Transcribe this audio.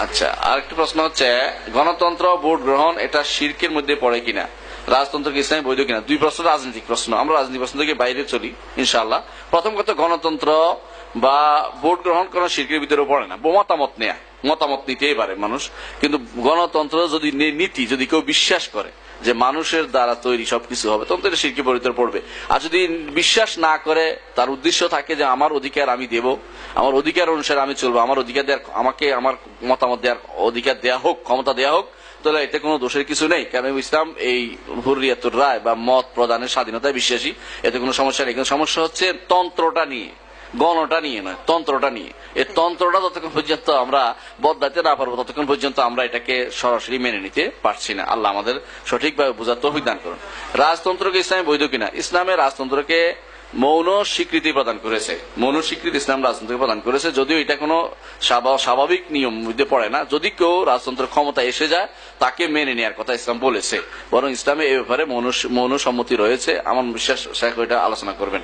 আচ্ছা, আরেকটা প্রশ্ন হচ্ছে গণতন্ত্র ভোট গ্রহণ এটা শিরকের মধ্যে পড়ে কিনা, রাজতন্ত্র কি ইসলামে বৈধ কিনা। দুই প্রশ্ন রাজনৈতিক প্রশ্ন, আমরা রাজনৈতিক প্রশ্ন থেকে বাইরে চলি ইনশাআল্লাহ। প্রথম কথা, গণতন্ত্র বা ভোট গ্রহণ কোন শিরকের ভিতরে পড়ে না। মতামত নেয়া, মতামত নিতেই পারে মানুষ, কিন্তু গণতন্ত্র যদি নীতি যদি কেউ বিশ্বাস করে যে মানুষের দ্বারা তৈরি সবকিছু হবে, তখন তো এটা শিরকের ভিতরে পড়বে। আর যদি বিশ্বাস না করে, তার উদ্দেশ্য থাকে যে আমার অধিকার আমি দেব, আমার অধিকার অনুসারে আমি চলবো, আমার অধিকার দেওয়ার, আমাকে আমার মতামত দেওয়ার অধিকার দেয়া হোক, ক্ষমতা দেয়া হোক, তাহলে এতে কোনো দোষের কিছু নেই। কারণ ইসলাম এই হুররিয়াতুর রায় বা মত প্রদানের স্বাধীনতায় বিশ্বাসী, এতে কোনো সমস্যা নেই। কিন্তু সমস্যা হচ্ছে তন্ত্রটা নিয়ে, গণটা নিয়ে নয়, তন্ত্রটা নিয়ে। এই তন্ত্রটা যতক্ষণ পর্যন্ত আমরা বদলাতে না পারবো, ততক্ষণ পর্যন্ত আমরা এটাকে সরাসরি মেনে নিতে পারছি না। আল্লাহ আমাদের সঠিকভাবে বোঝার তৌফিক দান করুন। রাজতন্ত্রকে ইসলামে বৈধ কিনা, ইসলামে রাজতন্ত্রকে মৌন স্বীকৃতি প্রদান করেছে, মৌন স্বীকৃতি ইসলাম রাজতন্ত্রকে প্রদান করেছে, যদিও এটা কোনো স্বাভাবিক নিয়ম মধ্যে পড়ে না। যদি কেউ রাজতন্ত্রের ক্ষমতা এসে যায়, তাকে মেনে নেওয়ার কথা ইসলাম বলেছে, বরং ইসলামে এ ব্যাপারে মৌন সম্মতি রয়েছে। আমার বিশ্বাস শেখ ওইটা আলোচনা করবেন।